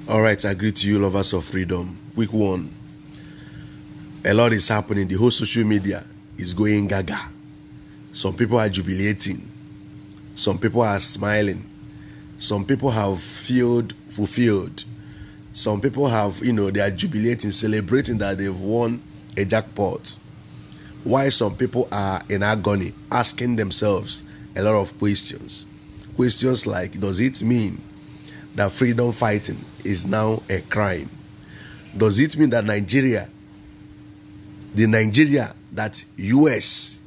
All right, I greet you, lovers of freedom. Week one. A lot is happening. The whole social media is going gaga. Some people are jubilating. Some people are smiling. Some people have fulfilled. Some people have, they are jubilating, celebrating that they've won a jackpot. Why some people are in agony, asking themselves a lot of questions. Questions like, does it mean that freedom fighting is now a crime? Does it mean that the Nigeria that US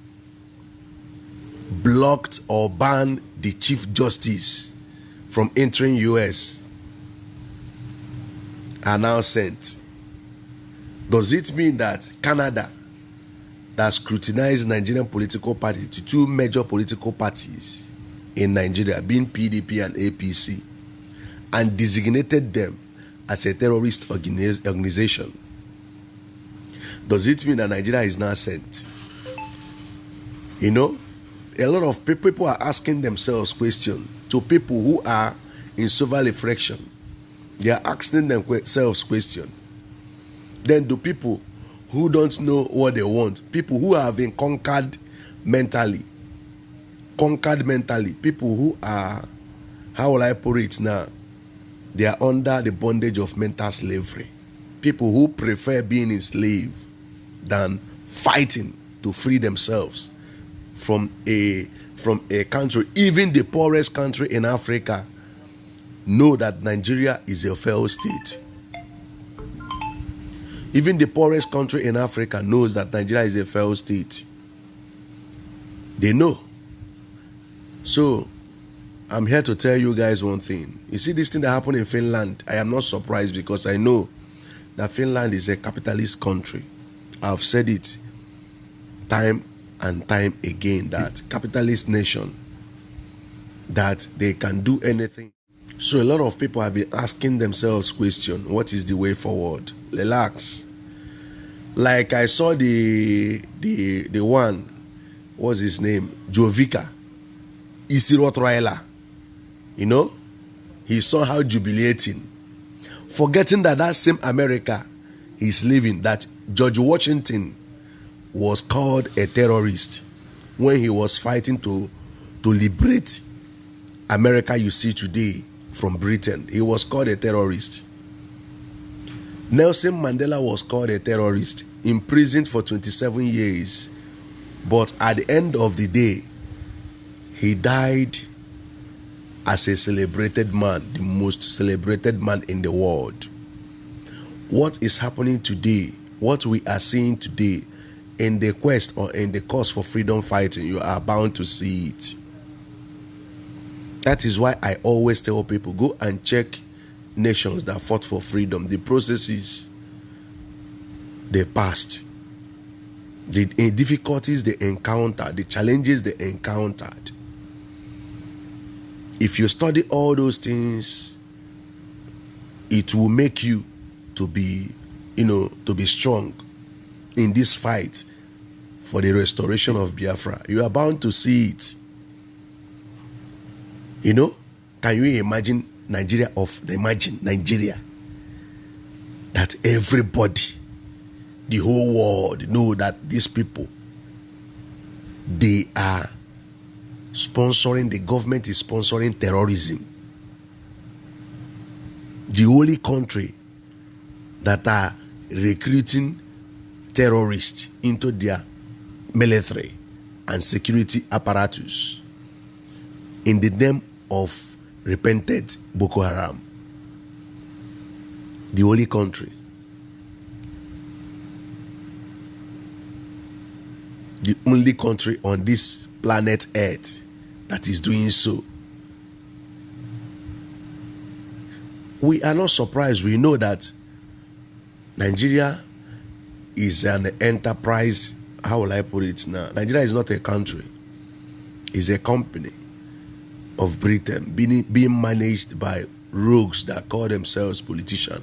blocked or banned the Chief Justice from entering US are now sent? Does it mean that Canada that scrutinized Nigerian political party to two major political parties in Nigeria, being PDP and APC, and designated them as a terrorist organization? Does it mean that Nigeria is now sent? A lot of people are asking themselves questions. To people who are in sober reflection, they are asking themselves questions. Then do people who don't know what they want, people who have been conquered mentally, people who are, how will I put it now, they are under the bondage of mental slavery. People who prefer being enslaved than fighting to free themselves from a country, even the poorest country in Africa, know that Nigeria is a failed state. Even the poorest country in Africa knows that Nigeria is a failed state. They know. So, I'm here to tell you guys one thing. You see this thing that happened in Finland, I am not surprised because I know that Finland is a capitalist country. I've said it time and time again that capitalist nation, that they can do anything. So a lot of people have been asking themselves question, what is the way forward? Relax. Like I saw the one, what's his name? Jovica Isirotroela. He somehow jubilating, forgetting that same America he's living, that George Washington was called a terrorist when he was fighting to liberate America you see today from Britain. He was called a terrorist. Nelson Mandela was called a terrorist, imprisoned for 27 years. But at the end of the day, he died as a celebrated man, the most celebrated man in the world. What is happening today, what we are seeing today, in the quest or in the cause for freedom fighting, you are bound to see it. That is why I always tell people, go and check nations that fought for freedom, the processes they passed, the difficulties they encountered, the challenges they encountered. If you study all those things, it will make you to be strong in this fight for the restoration of Biafra. You are bound to see it. Can you imagine Nigeria that everybody, the whole world know that these people, they are sponsoring, the government is sponsoring terrorism. The only country that are recruiting terrorists into their military and security apparatus in the name of repented Boko Haram. The only country. The only country on this planet Earth that is doing so. We are not surprised. We know that Nigeria is an enterprise. How will I put it now? Nigeria is not a country. It's a company of Britain being managed by rogues that call themselves politicians,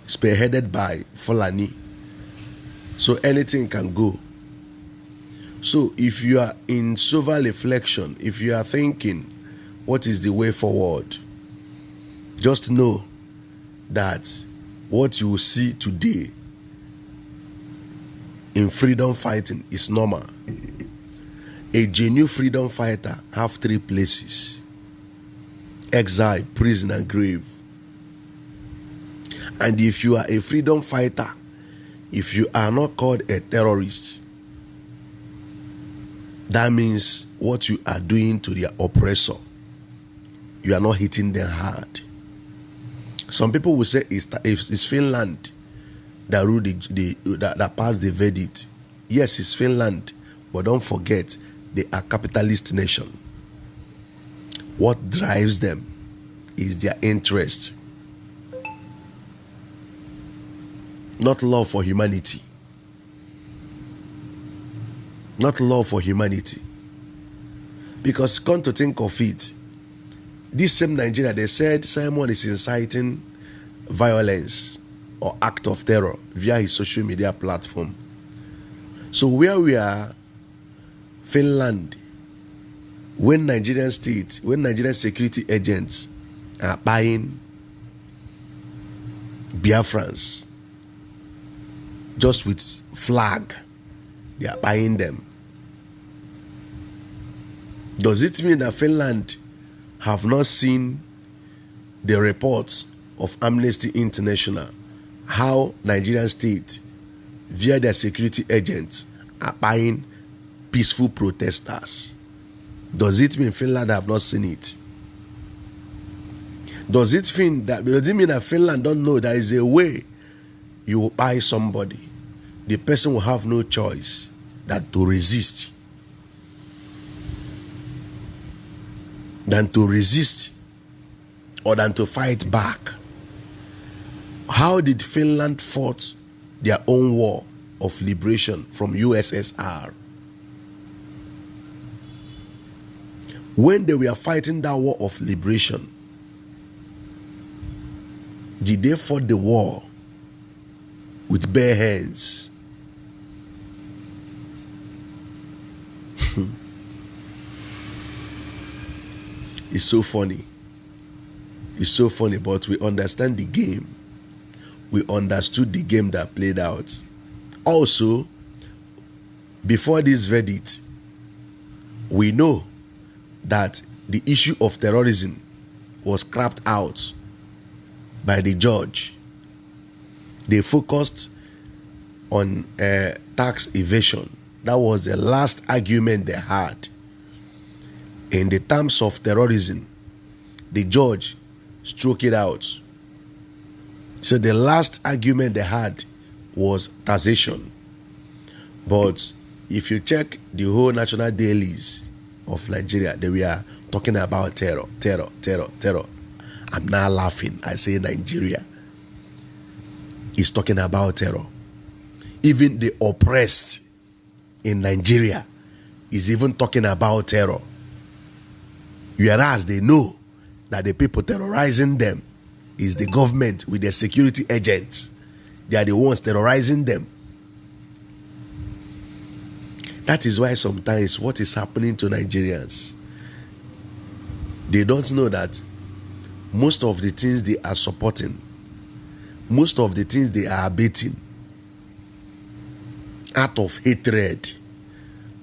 spearheaded by Fulani. So anything can go. So if you are in sober reflection, if you are thinking, what is the way forward? Just know that what you see today in freedom fighting is normal. A genuine freedom fighter have 3 places: exile, prison, and grave. And if you are a freedom fighter, if you are not called a terrorist, that means what you are doing to their oppressor, you are not hitting them hard. Some people will say it's Finland that ruled that passed the verdict. Yes, it's Finland, but don't forget they are capitalist nation. What drives them is their interest, not love for humanity. Not love for humanity. Because come to think of it, this same Nigeria, they said Simon is inciting violence or act of terror via his social media platform. So where we are, Finland, when Nigerian security agents are buying Biafrans just with flag, they are buying them. Does it mean that Finland have not seen the reports of Amnesty International, how Nigerian state via their security agents are buying peaceful protesters? Does it mean Finland have not seen it? Does it mean that Finland don't know there is a way you will buy somebody? The person will have no choice than to resist. Or than to fight back. How did Finland fought their own war of liberation from USSR? When they were fighting that war of liberation, did they fight the war with bare hands? It's so funny. It's so funny, but we understand the game. We understood the game that played out. Also, before this verdict, we know that the issue of terrorism was scrapped out by the judge. They focused on tax evasion. That was the last argument they had. In the terms of terrorism, the judge struck it out. So the last argument they had was taxation. But if you check the whole national dailies of Nigeria, they were talking about terror. I'm not laughing. I say Nigeria is talking about terror. Even the oppressed in Nigeria is even talking about terror. Whereas they know that the people terrorizing them is the government with their security agents. They are the ones terrorizing them. That is why sometimes what is happening to Nigerians, they don't know that most of the things they are supporting, most of the things they are abating, out of hatred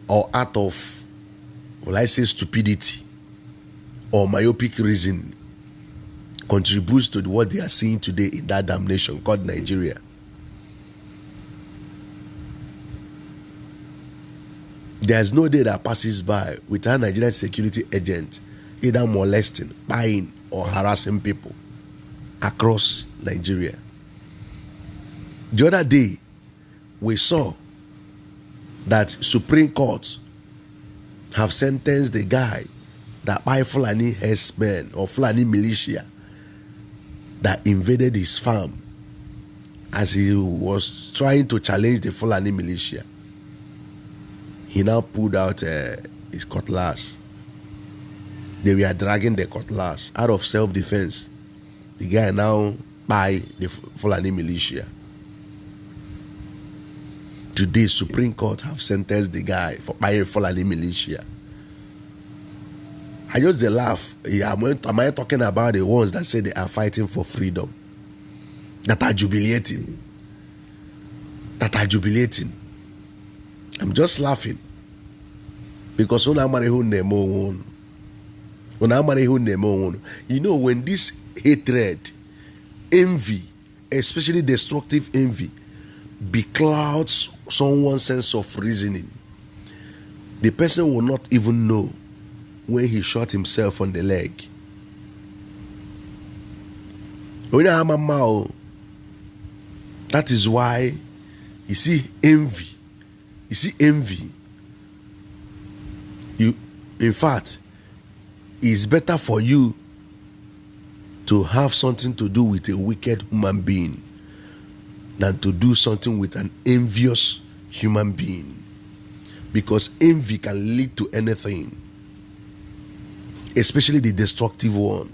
or out of, well, I say stupidity or myopic reason, contributes to what they are seeing today in that damn nation called Nigeria. There's no day that passes by without Nigerian security agent either molesting, buying, or harassing people across Nigeria. The other day, we saw that Supreme Court have sentenced the guy that by Fulani herdsmen or Fulani militia that invaded his farm as he was trying to challenge the Fulani militia. He now pulled out his cutlass. They were dragging the cutlass out of self-defense. The guy now by the Fulani militia. Today, Supreme Court have sentenced the guy for buying Fulani militia. I just laugh. Yeah, am I talking about the ones that say they are fighting for freedom? that are jubilating. That are jubilating. I'm just laughing. Because you know, when this hatred, envy, especially destructive envy, beclouds someone's sense of reasoning, the person will not even know when he shot himself on the leg. That is why you see envy. You see envy. In fact, it's better for you to have something to do with a wicked human being than to do something with an envious human being. Because envy can lead to anything, especially the destructive one.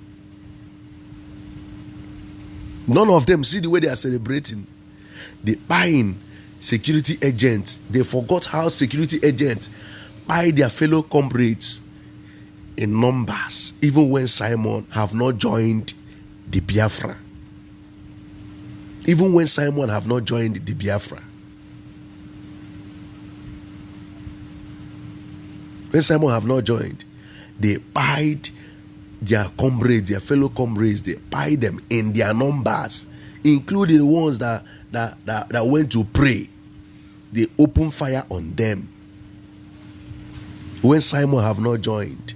None of them, see the way they are celebrating. They buying security agents. They forgot how security agents buy their fellow comrades in numbers, even when Simon have not joined the Biafra. Even when Simon have not joined the Biafra. When Simon have not joined, they buy their comrades, their fellow comrades, they buy them in their numbers, including the ones that went to pray. They open fire on them. When Simon have not joined,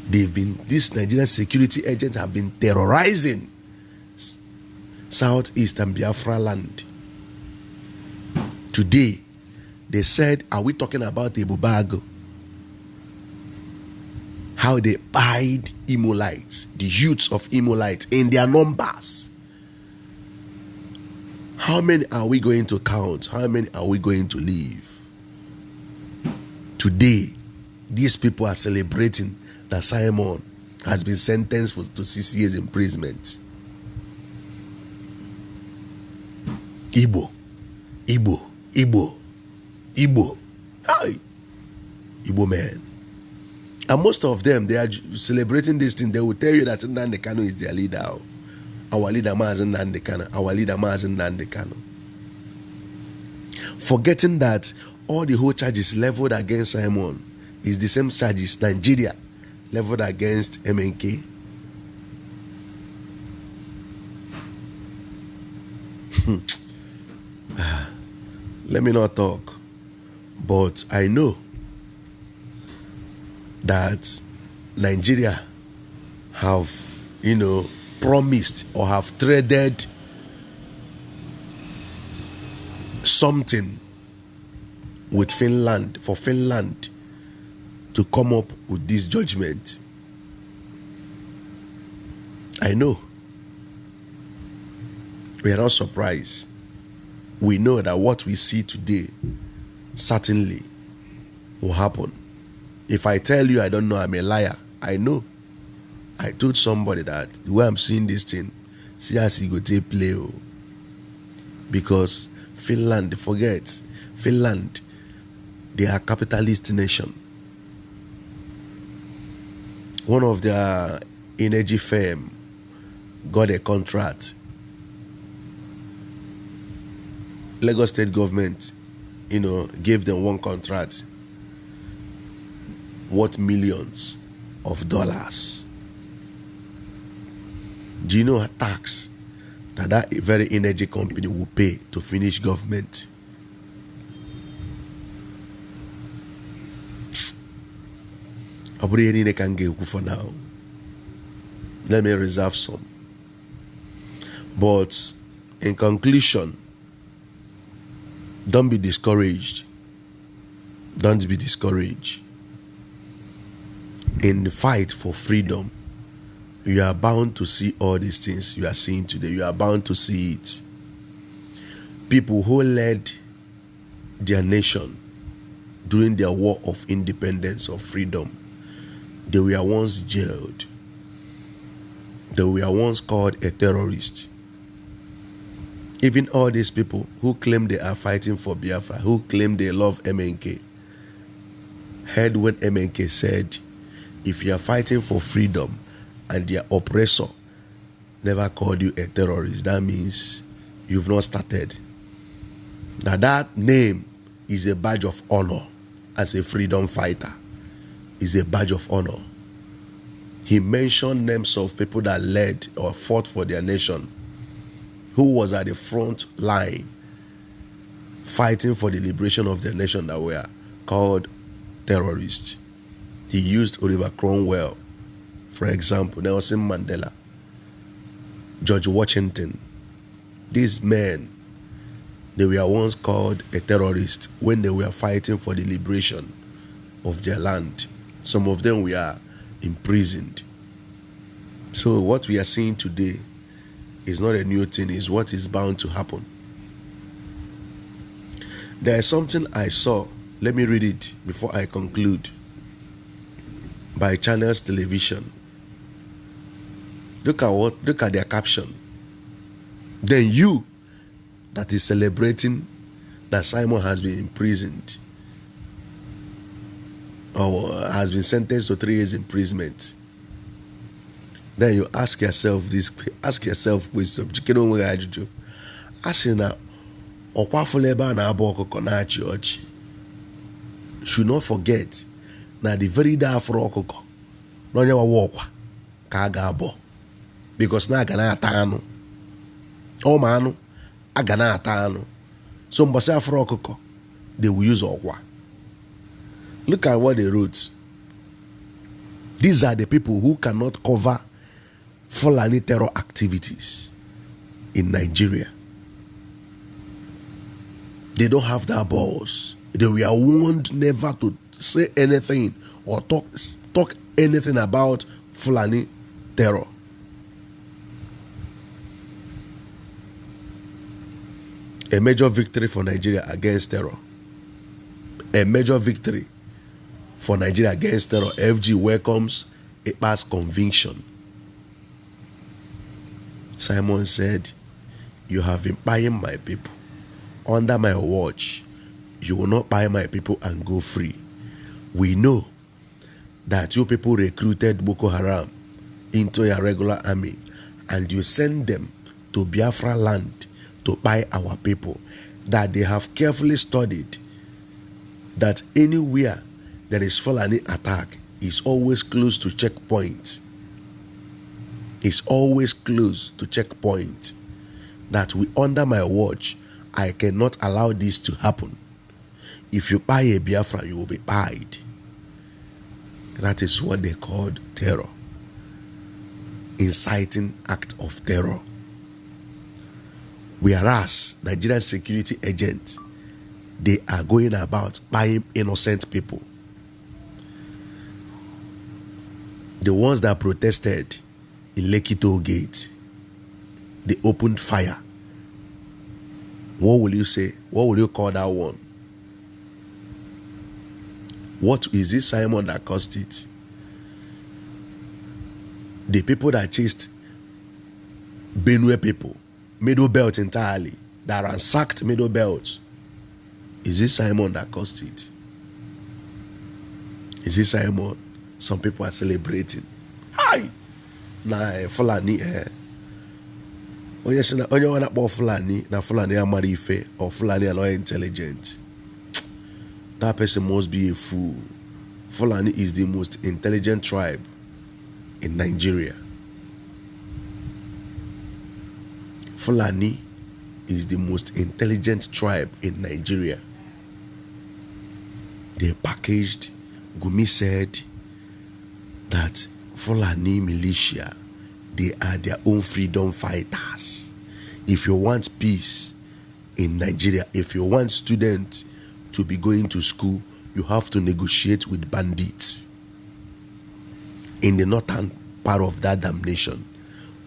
these Nigerian security agents have been terrorizing Southeast and Biafra land. Today, they said, are we talking about Ebubago? How they buyed Imolites, the youths of Imolites, in their numbers. How many are we going to count? How many are we going to leave? Today, these people are celebrating that Simon has been sentenced to 6 years imprisonment. Igbo. Hi. Igbo man. And most of them, they are celebrating this thing. They will tell you that Nnamdi Kanu is their leader. Our leader Mazen Nnamdi Kanu. Our leader Mazen Nnamdi Kanu. Forgetting that all the whole charges leveled against Simon is the same charges Nigeria leveled against MNK. Let me not talk. But I know that Nigeria have, promised or have traded something with Finland, for Finland to come up with this judgment. I know. We are not surprised. We know that what we see today certainly will happen. If I tell you I don't know, I'm a liar. I know. I told somebody that the way I'm seeing this thing, see as he go take play. Because Finland, forget, Finland, they are a capitalist nation. One of their energy firm got a contract. Lagos state government, gave them one contract worth millions of dollars. Do you know a tax that very energy company will pay to finish government? They can get for now. Let me reserve some. But in conclusion, don't be discouraged. Don't be discouraged. In the fight for freedom, you are bound to see all these things you are seeing today. You are bound to see it. People who led their nation during their war of independence or freedom, they were once jailed. They were once called a terrorist. Even all these people who claim they are fighting for Biafra, who claim they love MNK, heard when MNK said, if you are fighting for freedom and their oppressor never called you a terrorist, that means you've not started. Now that name is a badge of honor as a freedom fighter. Is a badge of honor. He mentioned names of people that led or fought for their nation, who was at the front line fighting for the liberation of their nation, that were called terrorists. He used Oliver Cromwell, for example, Nelson Mandela, George Washington. These men, they were once called a terrorist when they were fighting for the liberation of their land. Some of them were imprisoned. So what we are seeing today is not a new thing, it's what is bound to happen. There is something I saw, let me read it before I conclude, by Channels Television. Look at their caption. Then you that is celebrating that Simon has been imprisoned or has been sentenced to 3 years imprisonment. Then you ask yourself wisdom. Asina okwafuleba na abo okoko na church. Should not forget na the very day after okoko no nyawa wokwa ka aga abo, because na aga na ata anu o ma anu aga na ata anu. So mbasa after okoko they will use okwa. Look at what they wrote. These are the people who cannot cover Fulani terror activities in Nigeria. They don't have that balls. They were warned never to say anything or talk anything about Fulani terror. A major victory for Nigeria against terror. A major victory for Nigeria against terror. FG welcomes a past conviction. Simon said, you have been buying my people. Under my watch, you will not buy my people and go free. We know that you people recruited Boko Haram into your regular army and you send them to Biafra land to buy our people. That they have carefully studied that anywhere there is Fulani attack is always close to checkpoints. Is always close to checkpoint. That we, under my watch, I cannot allow this to happen. If you buy a Biafra, you will be buyed. That is what they called terror. Inciting act of terror. Whereas Nigerian security agents, they are going about buying innocent people. The ones that protested in Lekki Toll Gate, they opened fire. What will you say? What will you call that one? What is it, Simon, that caused it? The people that chased Benue people, Middle Belt entirely, that ransacked Middle Belt, is it Simon that caused it? Is it Simon? Some people are celebrating. Hi! Na Fulani onye wana kpo Fulani na Fulani amara ife or Fulani are not intelligent. That person must be a fool. Fulani is the most intelligent tribe in Nigeria. Fulani is the most intelligent tribe in Nigeria. They packaged. Gumi said that Fulani militia, they are their own freedom fighters. If you want peace in Nigeria, if you want students to be going to school, you have to negotiate with bandits. In the northern part of that damnation,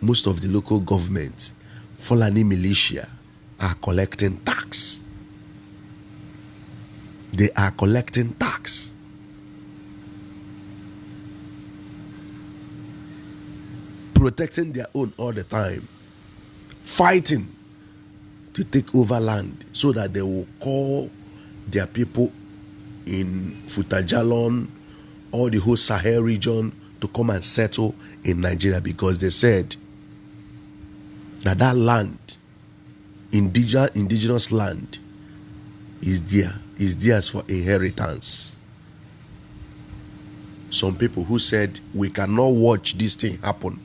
most of the local government, Fulani militia, are collecting tax. They are collecting tax. Protecting their own all the time, fighting to take over land so that they will call their people in Futajalon or the whole Sahel region to come and settle in Nigeria, because they said that land, indigenous land, is theirs for inheritance. Some people who said we cannot watch this thing happen,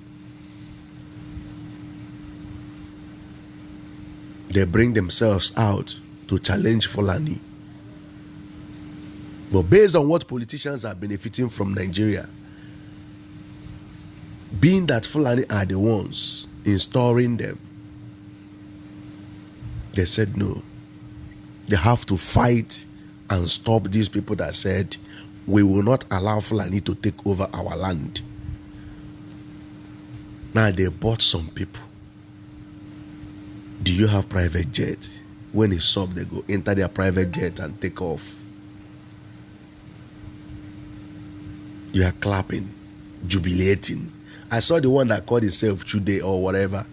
they bring themselves out to challenge Fulani. But based on what politicians are benefiting from Nigeria, being that Fulani are the ones installing them, they said no. They have to fight and stop these people that said we will not allow Fulani to take over our land. Now they bought some people. Do you have private jet? When it's up, they go enter their private jet and take off. You are clapping, jubilating. I saw the one that called himself Chude or whatever.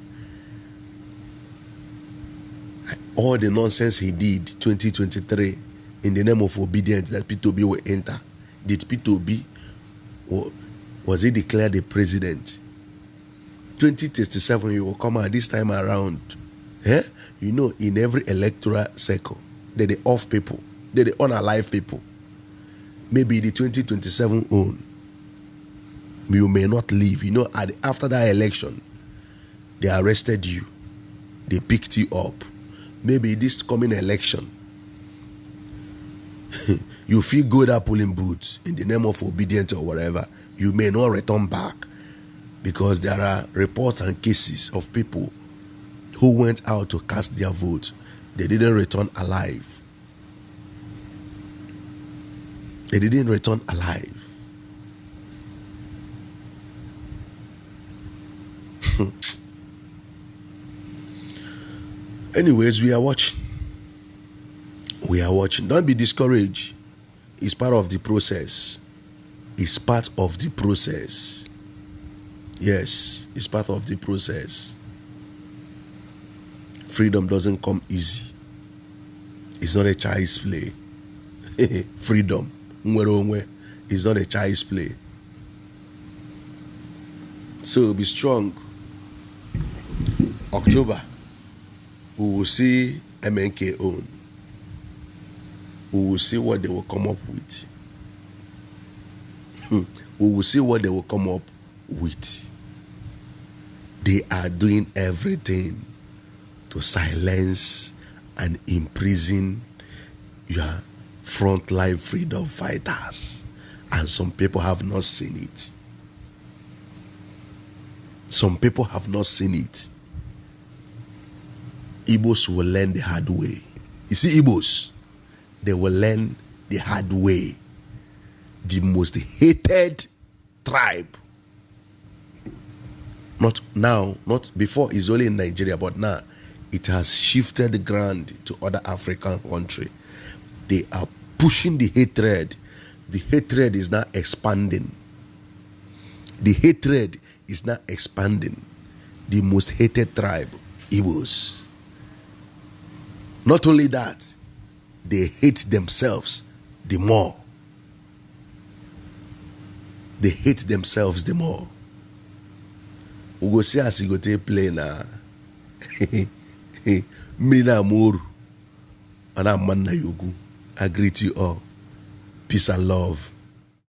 All the nonsense he did 2023 in the name of obedience that P2B will enter. Did P2B, was he declared the president? 2037 he will come out this time around. Eh? You know, in every electoral cycle, they're the off people, they're the unalive people. Maybe the 2027 own, you may not leave. You know, after that election, they arrested you, they picked you up. Maybe this coming election, you feel good at pulling boots in the name of obedience or whatever, you may not return back, because there are reports and cases of people who went out to cast their vote. They didn't return alive. They didn't return alive. Anyways, we are watching. We are watching. Don't be discouraged. It's part of the process. It's part of the process. Yes, it's part of the process. Freedom doesn't come easy. It's not a child's play. Freedom is not a child's play. So be strong. October, we will see MNK own. We will see what they will come up with. We will see what they will come up with. They are doing everything to silence and imprison your frontline freedom fighters. And some people have not seen it. Some people have not seen it. Igbos will learn the hard way. You see, Igbos, they will learn the hard way. The most hated tribe. Not now, not before, it's only in Nigeria, but now it has shifted the ground to other African countries. They are pushing the hatred. The hatred is now expanding. The hatred is now expanding. The most hated tribe, Igbos. Not only that, they hate themselves the more. They hate themselves the more. We go see as you go take play na. Mina Moru. And I'm Manna Yogu. I greet you all. Peace and love.